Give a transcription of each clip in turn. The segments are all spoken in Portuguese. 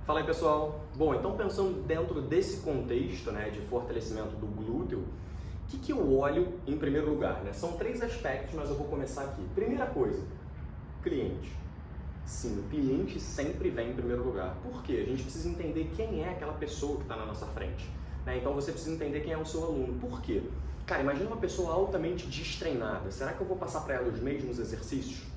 Fala aí, pessoal. Bom, então pensando dentro desse contexto, né, de fortalecimento do glúteo, o que eu olho em primeiro lugar, né? São 3 aspectos, mas eu vou começar aqui. Primeira coisa, cliente. Sim, o cliente sempre vem em primeiro lugar. Por quê? A gente precisa entender quem é aquela pessoa que está na nossa frente, né? Então você precisa entender quem é o seu aluno. Por quê? Cara, imagina uma pessoa altamente destreinada. Será que eu vou passar para ela os mesmos exercícios?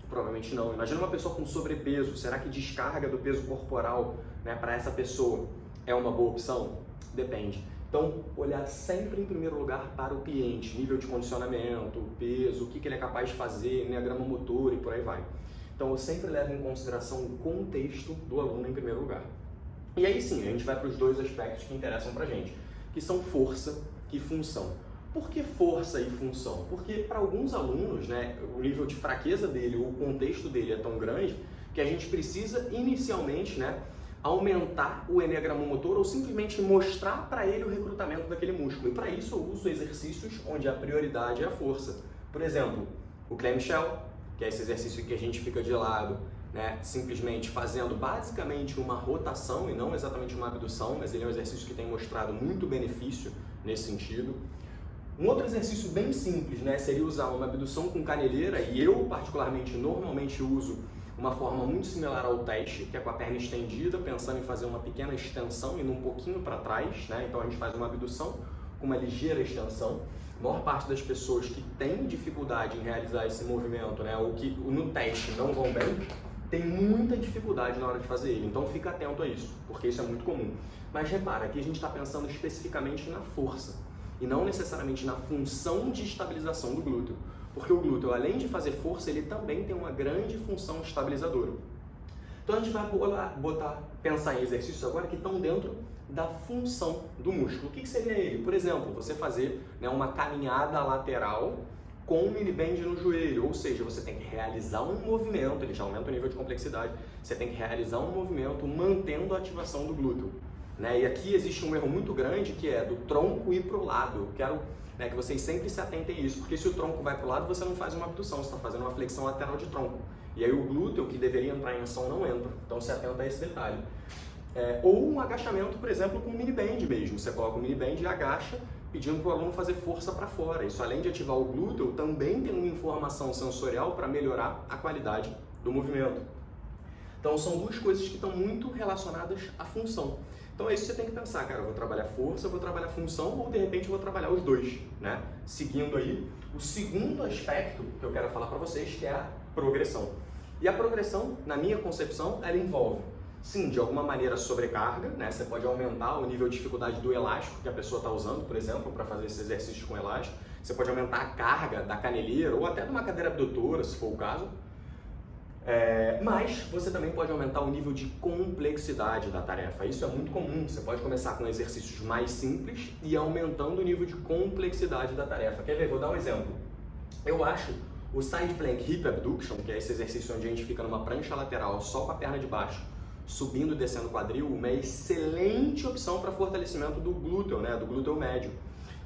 Provavelmente não. Imagina uma pessoa com sobrepeso. Será que descarga do peso corporal, né, para essa pessoa é uma boa opção? Depende. Então, olhar sempre em primeiro lugar para o cliente, nível de condicionamento, peso, o que ele é capaz de fazer, enneagrama motor e por aí vai. Então, eu sempre levo em consideração o contexto do aluno em primeiro lugar. E aí sim, a gente vai para os 2 aspectos que interessam para a gente, que são força e função. Por que força e função? Porque para alguns alunos, né, o nível de fraqueza dele, o contexto dele é tão grande que a gente precisa inicialmente, né, aumentar o enneagrama motor ou simplesmente mostrar para ele o recrutamento daquele músculo. E para isso eu uso exercícios onde a prioridade é a força. Por exemplo, o clamshell, que é esse exercício que a gente fica de lado, né, simplesmente fazendo basicamente uma rotação e não exatamente uma abdução, mas ele é um exercício que tem mostrado muito benefício nesse sentido. Um outro exercício bem simples, né, seria usar uma abdução com caneleira, e eu particularmente normalmente uso uma forma muito similar ao teste, que é com a perna estendida, pensando em fazer uma pequena extensão e um pouquinho para trás, né? Então a gente faz uma abdução com uma ligeira extensão. A maior parte das pessoas que tem dificuldade em realizar esse movimento, né, ou que no teste não vão bem, tem muita dificuldade na hora de fazer ele. Então fica atento a isso, porque isso é muito comum. Mas repara, aqui a gente está pensando especificamente na força e não necessariamente na função de estabilização do glúteo. Porque o glúteo, além de fazer força, ele também tem uma grande função estabilizadora. Então a gente vai pensar em exercícios agora que estão dentro da função do músculo. O que seria ele? Por exemplo, você fazer, né, uma caminhada lateral com um mini bend no joelho, ou seja, você tem que realizar um movimento, ele já aumenta o nível de complexidade, você tem que realizar um movimento mantendo a ativação do glúteo. Né? E aqui existe um erro muito grande que é do tronco ir para o lado. Eu quero, né, que vocês sempre se atentem a isso, porque se o tronco vai para o lado, você não faz uma abdução, você está fazendo uma flexão lateral de tronco. E aí o glúteo, que deveria entrar em ação, não entra. Então se atenta a esse detalhe. Ou um agachamento, por exemplo, com um mini bend mesmo. Você coloca o mini bend e agacha, pedindo para o aluno fazer força para fora. Isso, além de ativar o glúteo, também tem uma informação sensorial para melhorar a qualidade do movimento. Então são 2 coisas que estão muito relacionadas à função. Então é isso que você tem que pensar, cara, eu vou trabalhar força, eu vou trabalhar função ou de repente eu vou trabalhar os 2, né? Seguindo aí, o segundo aspecto que eu quero falar para vocês, que é a progressão. E a progressão, na minha concepção, ela envolve, sim, de alguma maneira sobrecarga, né? Você pode aumentar o nível de dificuldade do elástico que a pessoa está usando, por exemplo, para fazer esse exercício com elástico. Você pode aumentar a carga da caneleira ou até de uma cadeira abdutora, se for o caso. Mas você também pode aumentar o nível de complexidade da tarefa. Isso é muito comum. Você pode começar com exercícios mais simples e ir aumentando o nível de complexidade da tarefa. Quer ver? Vou dar um exemplo. Eu acho o Side Plank Hip Abduction, que é esse exercício onde a gente fica numa prancha lateral só com a perna de baixo, subindo e descendo o quadril, uma excelente opção para fortalecimento do glúteo, né? Do glúteo médio.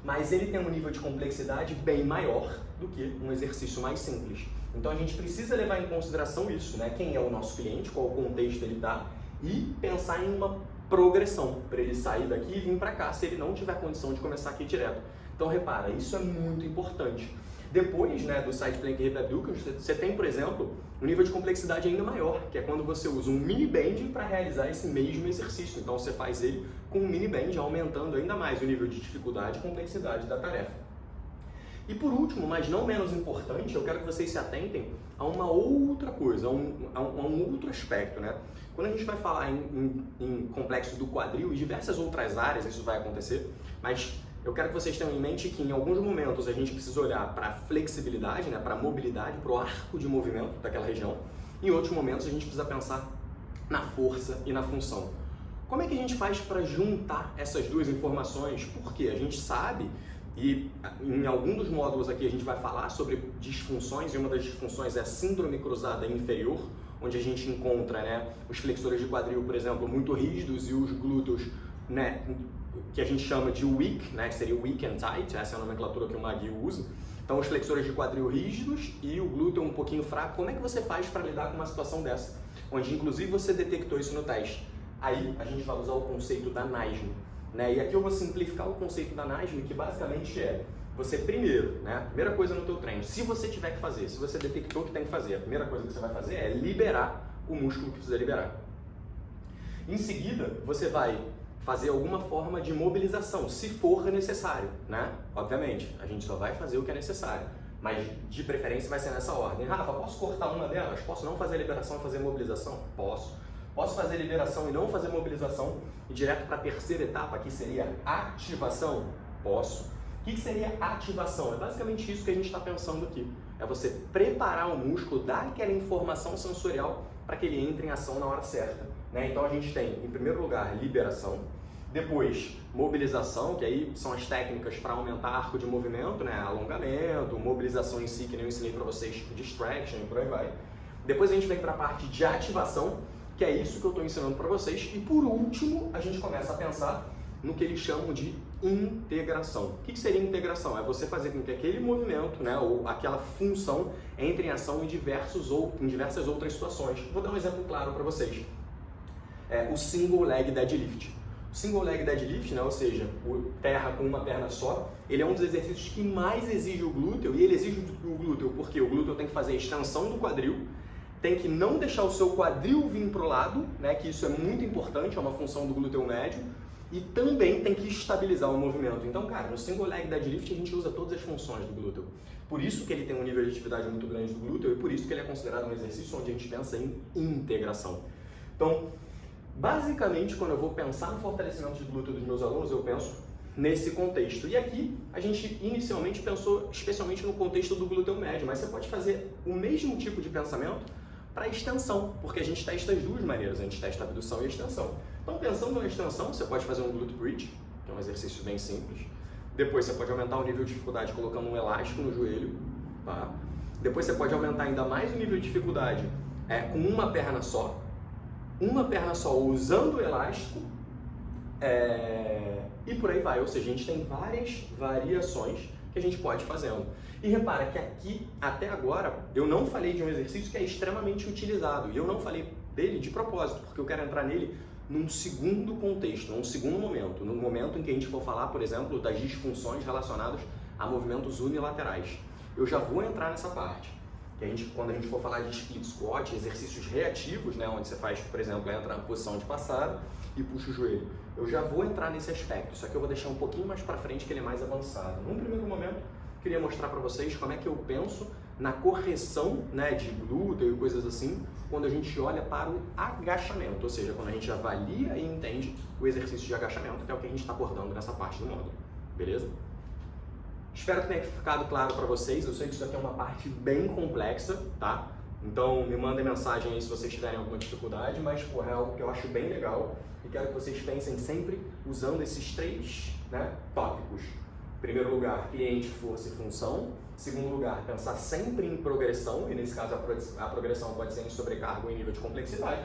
Mas ele tem um nível de complexidade bem maior do que um exercício mais simples. Então a gente precisa levar em consideração isso, né? Quem é o nosso cliente, qual o contexto ele está, e pensar em uma progressão para ele sair daqui e vir para cá, se ele não tiver condição de começar aqui direto. Então repara, isso é muito importante. Depois, né, do Side Plank Hip Abduction, você tem, por exemplo, um nível de complexidade ainda maior, que é quando você usa um mini bend para realizar esse mesmo exercício. Então você faz ele com um mini bend, aumentando ainda mais o nível de dificuldade e complexidade da tarefa. E por último, mas não menos importante, eu quero que vocês se atentem a uma outra coisa, a um outro aspecto, né? Quando a gente vai falar em complexo do quadril e diversas outras áreas, isso vai acontecer, mas eu quero que vocês tenham em mente que em alguns momentos a gente precisa olhar para a flexibilidade, né, para a mobilidade, para o arco de movimento daquela região. Em outros momentos a gente precisa pensar na força e na função. Como é que a gente faz para juntar essas 2 informações? Porque a gente sabe, e em algum dos módulos aqui a gente vai falar sobre disfunções, e uma das disfunções é a síndrome cruzada inferior, onde a gente encontra, né, os flexores de quadril, por exemplo, muito rígidos e os glúteos, né, que a gente chama de weak, né, que seria weak and tight, essa é a nomenclatura que o Magui usa. Então os flexores de quadril rígidos e o glúteo um pouquinho fraco. Como é que você faz para lidar com uma situação dessa? Onde inclusive você detectou isso no teste. Aí a gente vai usar o conceito da NASM, né? E aqui eu vou simplificar o conceito da NASM, que basicamente é você primeiro, né? A primeira coisa no teu treino, se você tiver que fazer, se você detectou que tem que fazer, a primeira coisa que você vai fazer é liberar o músculo que precisa liberar. Em seguida, você vai fazer alguma forma de mobilização, se for necessário, né? Obviamente, a gente só vai fazer o que é necessário, mas de preferência vai ser nessa ordem. Rafa, posso cortar uma delas? Posso não fazer liberação e fazer mobilização? Posso. Posso fazer liberação e não fazer mobilização e direto para a terceira etapa, que seria ativação? Posso. O que seria ativação? É basicamente isso que a gente está pensando aqui. É você preparar o músculo, dar aquela informação sensorial para que ele entre em ação na hora certa, né? Então a gente tem, em primeiro lugar, liberação, depois mobilização, que aí são as técnicas para aumentar arco de movimento, né? Alongamento, mobilização em si, que nem eu ensinei para vocês, distraction e por aí vai. Depois a gente vem para a parte de ativação, que é isso que eu estou ensinando para vocês. E por último, a gente começa a pensar no que eles chamam de integração. O que seria integração? É você fazer com que aquele movimento, né, ou aquela função entre em ação em diversas outras situações. Vou dar um exemplo claro para vocês. O single leg deadlift. O single leg deadlift, né, ou seja, o terra com uma perna só, ele é um dos exercícios que mais exige o glúteo, e ele exige o glúteo porque o glúteo tem que fazer a extensão do quadril, tem que não deixar o seu quadril vir para o lado, né, que isso é muito importante, é uma função do glúteo médio, e também tem que estabilizar o movimento. Então, cara, no single leg deadlift a gente usa todas as funções do glúteo. Por isso que ele tem um nível de atividade muito grande do glúteo e por isso que ele é considerado um exercício onde a gente pensa em integração. Então, basicamente, quando eu vou pensar no fortalecimento de glúteo dos meus alunos, eu penso nesse contexto. E aqui, a gente inicialmente pensou especialmente no contexto do glúteo médio, mas você pode fazer o mesmo tipo de pensamento para extensão, porque a gente testa as duas maneiras, a gente testa a abdução e a extensão. Então, pensando na extensão, você pode fazer um glute bridge, que é um exercício bem simples. Depois você pode aumentar o nível de dificuldade colocando um elástico no joelho, tá? Depois você pode aumentar ainda mais o nível de dificuldade com uma perna só usando o elástico, e por aí vai. Ou seja, a gente tem várias variações que a gente pode ir fazendo. E repara que aqui, até agora, eu não falei de um exercício que é extremamente utilizado. E eu não falei dele de propósito, porque eu quero entrar nele num segundo contexto, num segundo momento. No momento em que a gente for falar, por exemplo, das disfunções relacionadas a movimentos unilaterais. Eu já vou entrar nessa parte. Que quando a gente for falar de split squat, exercícios reativos, né, onde você faz, por exemplo, entra na posição de passada e puxa o joelho. Eu já vou entrar nesse aspecto, só que eu vou deixar um pouquinho mais para frente, que ele é mais avançado. Num primeiro momento, queria mostrar para vocês como é que eu penso na correção, né, de glúteo e coisas assim, quando a gente olha para o agachamento, ou seja, quando a gente avalia e entende o exercício de agachamento, que é o que a gente está abordando nessa parte do módulo, beleza? Espero que tenha ficado claro para vocês. Eu sei que isso aqui é uma parte bem complexa, tá? Então me mandem mensagem aí se vocês tiverem alguma dificuldade, mas porra, é algo que eu acho bem legal e quero que vocês pensem sempre usando esses três, né, tópicos. Em primeiro lugar, cliente, força e função. Em segundo lugar, pensar sempre em progressão, e nesse caso a progressão pode ser em sobrecarga ou em nível de complexidade.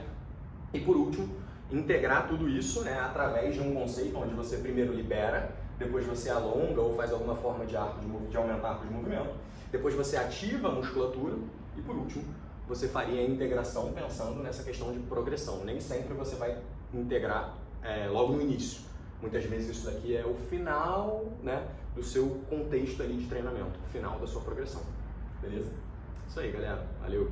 E por último, integrar tudo isso, né, através de um conceito onde você primeiro libera, depois você alonga ou faz alguma forma de aumentar arco de movimento, depois você ativa a musculatura e por último você faria a integração pensando nessa questão de progressão. Nem sempre você vai integrar logo no início. Muitas vezes isso daqui é o final, né, do seu contexto ali de treinamento, o final da sua progressão. Beleza? Isso aí, galera. Valeu!